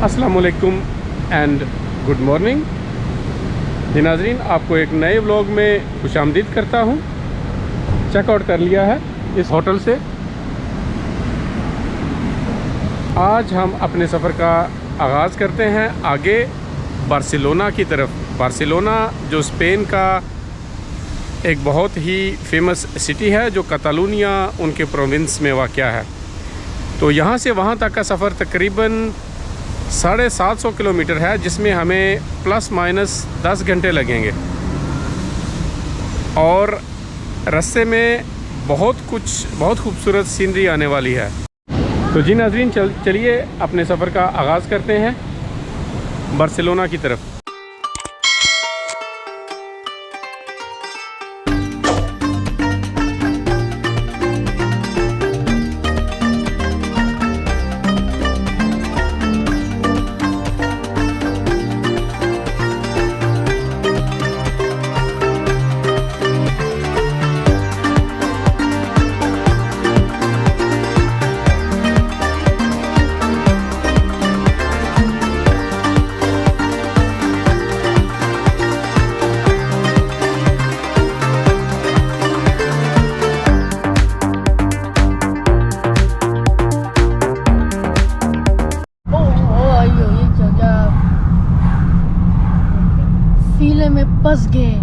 अस्सलाम वालेकुम and good morning जी नाज़रीन, आपको एक नए व्लॉग में खुशामदीद करता हूँ। चेकआउट कर लिया है इस होटल से। आज हम अपने सफ़र का आगाज़ करते हैं आगे बार्सिलोना की तरफ। बार्सिलोना जो स्पेन का एक बहुत ही फेमस सिटी है, जो कतालूनिया उनके प्रोविंस में वाक़या है। तो यहाँ से वहाँ तक का सफ़र तकरीबन 750 किलोमीटर है, जिसमें हमें प्लस माइनस 10 घंटे लगेंगे। और रास्ते में बहुत खूबसूरत सीनरी आने वाली है। तो जी नाज़रीन, चलिए अपने सफ़र का आगाज़ करते हैं बार्सिलोना की तरफ। फंस गए।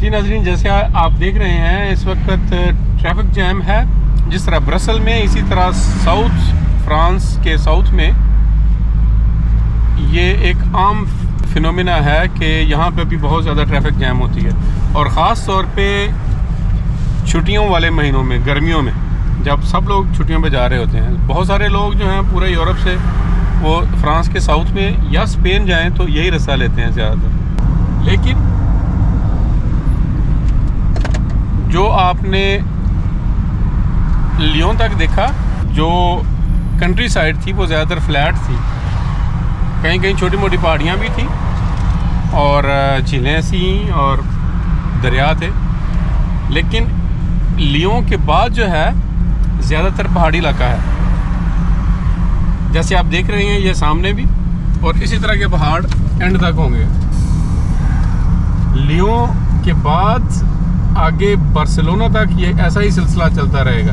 जी नाज़रीन, जैसे आप देख रहे हैं इस वक्त ट्रैफिक जैम है। जिस तरह ब्रसल में, इसी तरह साउथ फ्रांस के साउथ में ये एक आम फिनोमिना है कि यहाँ पे भी बहुत ज़्यादा ट्रैफिक जैम होती है। और ख़ास तौर पे छुट्टियों वाले महीनों में, गर्मियों में, जब सब लोग छुट्टियों पे जा रहे होते हैं। बहुत सारे लोग जो हैं पूरे यूरोप से वो फ्रांस के साउथ में या स्पेन जाएं तो यही रास्ता लेते हैं ज़्यादातर। लेकिन जो आपने लियोन तक देखा, जो कंट्री साइड थी वो ज़्यादातर फ्लैट थी। कहीं कहीं छोटी मोटी पहाड़ियाँ भी थी और झीलें सी और दरिया थे। लेकिन लियोन के बाद जो है ज़्यादातर पहाड़ी इलाका है। जैसे आप देख रहे हैं ये सामने भी, और इसी तरह के पहाड़ एंड तक होंगे। लियोन के बाद आगे बार्सिलोना तक ये ऐसा ही सिलसिला चलता रहेगा,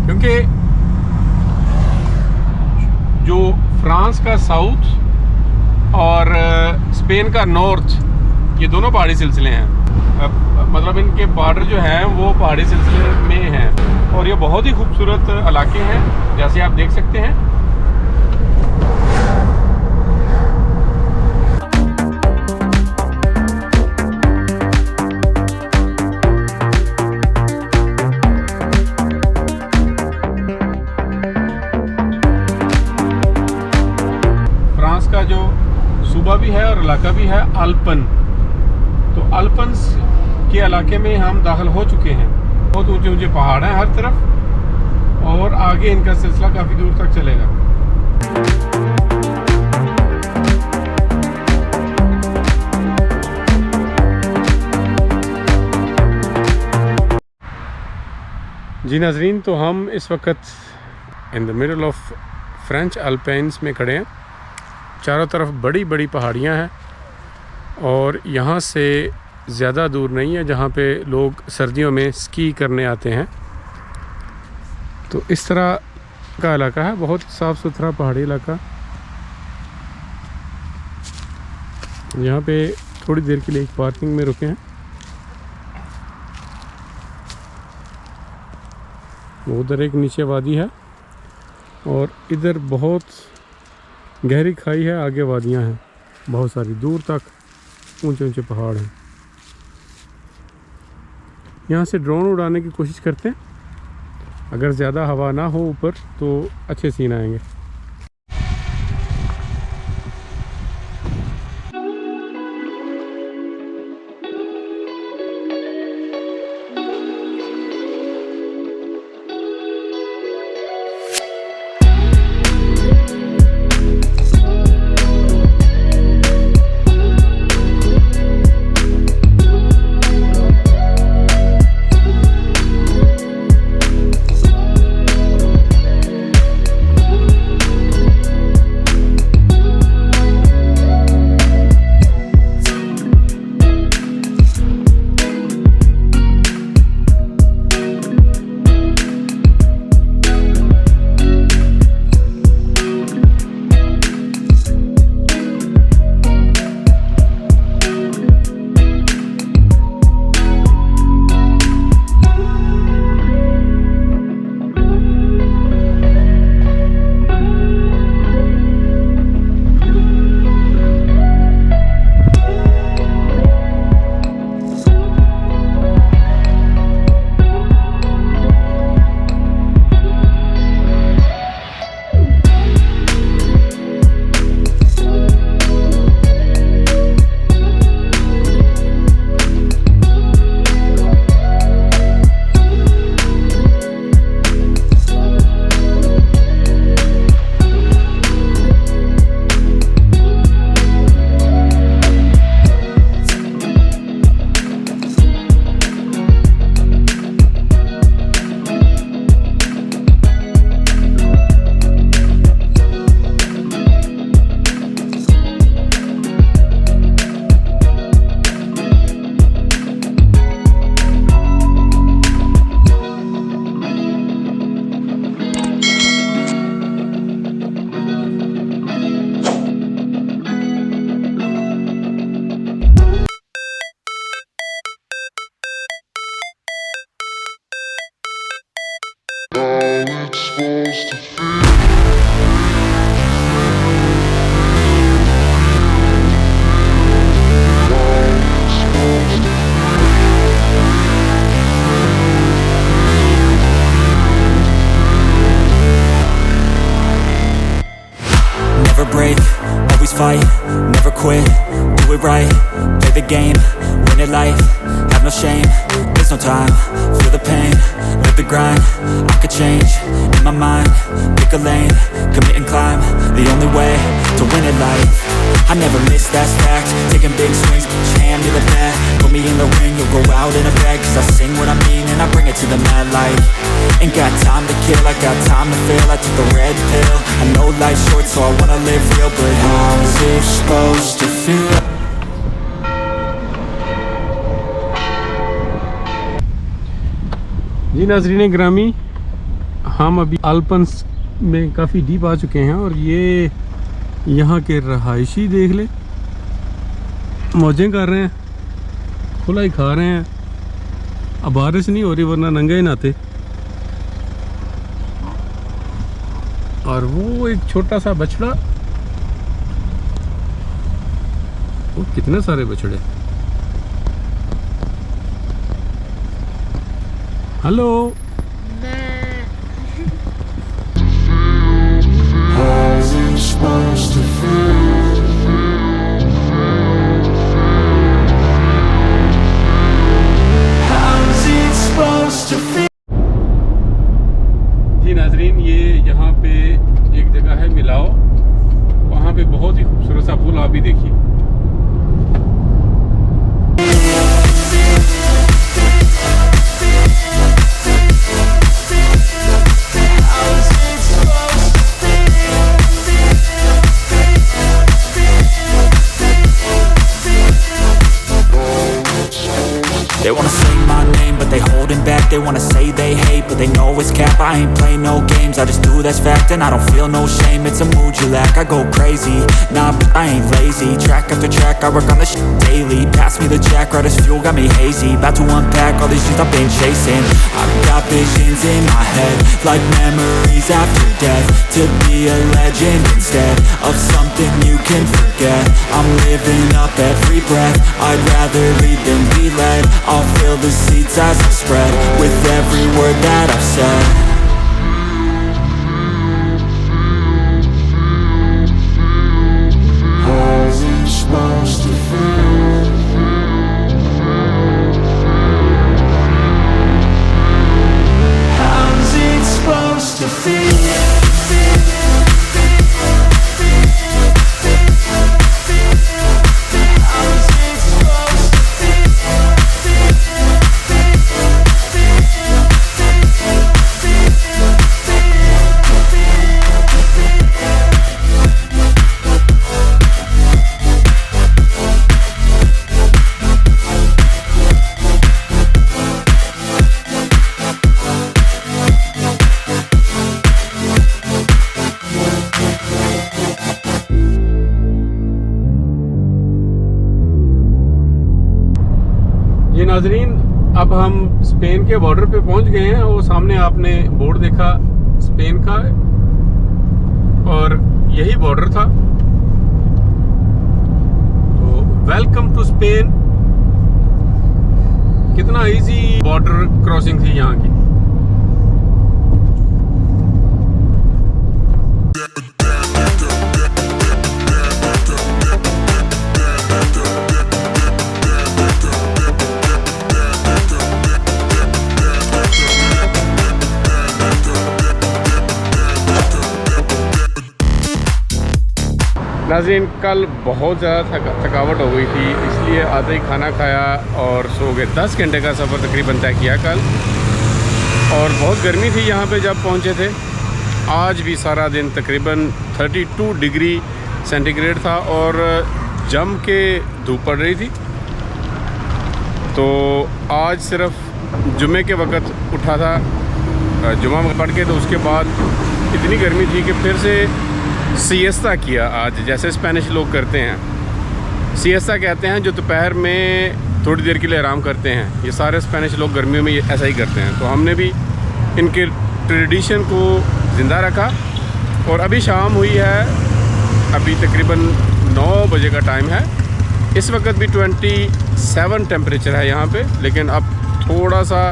क्योंकि जो फ्रांस का साउथ और स्पेन का नॉर्थ, ये दोनों पहाड़ी सिलसिले हैं। मतलब इनके बॉर्डर जो हैं वो पहाड़ी सिलसिले में हैं। और ये बहुत ही खूबसूरत इलाके हैं, जैसे आप देख सकते हैं। फ्रांस का जो सूबा भी है और इलाका भी है अल्पन। तो अल्पन्स के इलाके में हम दाखिल हो चुके हैं। बहुत ऊंचे ऊंचे पहाड़ हैं हर तरफ, और आगे इनका सिलसिला काफ़ी दूर तक चलेगा। जी नाज़रीन, तो हम इस वक्त in the middle of French Alpines में खड़े हैं। चारों तरफ बड़ी बड़ी पहाड़ियाँ हैं और यहाँ से ज़्यादा दूर नहीं है जहाँ पे लोग सर्दियों में स्की करने आते हैं। तो इस तरह का इलाका है, बहुत साफ़ सुथरा पहाड़ी इलाका। यहाँ पे थोड़ी देर के लिए एक पार्किंग में रुके हैं। उधर एक नीचे वादी है और इधर बहुत गहरी खाई है, आगे वादियाँ हैं बहुत सारी, दूर तक ऊंचे ऊंचे पहाड़ हैं। यहाँ से ड्रोन उड़ाने की कोशिश करते हैं। अगर ज़्यादा हवा ना हो ऊपर तो अच्छे सीन आएंगे। Never break, always fight, never quit, do it right, play the game, win it life, have no shame, there's no time, feel the pain, live the grind, I could change, in my mind, pick a lane, commit and climb, the only way to win it life. I never miss, that's fact, taking big swings, hand me the bat, put me in the ring, you'll go out in a bag, cause I sing what I mean and I bring it to the mad light. Ain't got time to kill, I got time to feel, I took the red pill, I know life's short so I wanna live real, but how's it supposed to feel? जी नाज़रीन ग्रामी, हम अभी अल्पन्स में काफ़ी deep आ चुके हैं और ये यहाँ के रहायशी देख ले, मौजें कर रहे हैं, खुला ही खा रहे हैं। अब बारिश नहीं हो रही वरना नंगे ही नहाते। और वो एक छोटा सा बछड़ा, वो कितने सारे बछड़े। हेलो जी नाजरीन, ये यहाँ पे एक जगह है मिलाओ, वहाँ पे बहुत ही खूबसूरत सा पुल आप भी देखिए। They wanna say my name, but they holding back. They wanna say they hate, but they know it's cap. I ain't play no games, I just do that's fact. And I don't feel no shame, it's a mood you lack. I go crazy, nah, but I ain't lazy. Track after track, I work on this shit daily. Pass me the jack, right as fuel, got me hazy. About to unpack all these things I've been chasing. I've got visions in my head, like memories after death. To be a legend instead of something you can forget. I'm living up every breath, I'd rather lead than be led. I'll fill the seats as I spread with every word that I've said. How's it supposed to feel? How's it supposed to feel? ये नाजरीन, अब हम Spain के border पे पहुंच गए हैं। वो सामने आपने बोर्ड देखा स्पेन का, और यही बॉर्डर था। तो वेलकम टू स्पेन। कितना इजी बॉर्डर क्रॉसिंग थी यहाँ की। नाज़रीन, कल बहुत ज़्यादा थकावट हो गई थी, इसलिए आधे ही खाना खाया और सो गए। 10 घंटे का सफ़र तकरीबन तय किया कल, और बहुत गर्मी थी यहाँ पे जब पहुँचे थे। आज भी सारा दिन तकरीबन 32 डिग्री सेंटीग्रेड था और जम के धूप पड़ रही थी। तो आज सिर्फ जुमे के वक़्त उठा था, जुमा पढ़ के, तो उसके बाद इतनी गर्मी थी कि फिर से सिएस्ता किया आज, जैसे स्पेनिश लोग करते हैं। सिएस्ता कहते हैं जो दोपहर में थोड़ी देर के लिए आराम करते हैं। ये सारे स्पेनिश लोग गर्मियों में ऐसा ही करते हैं। तो हमने भी इनके ट्रेडिशन को ज़िंदा रखा। और अभी शाम हुई है, अभी तकरीबन 9 बजे का टाइम है। इस वक्त भी 27 टेम्परेचर है यहाँ पे, लेकिन अब थोड़ा सा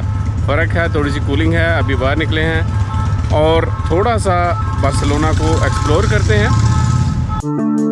फ़र्क है, थोड़ी सी कूलिंग है। अभी बाहर निकले हैं और थोड़ा सा बार्सिलोना को एक्सप्लोर करते हैं।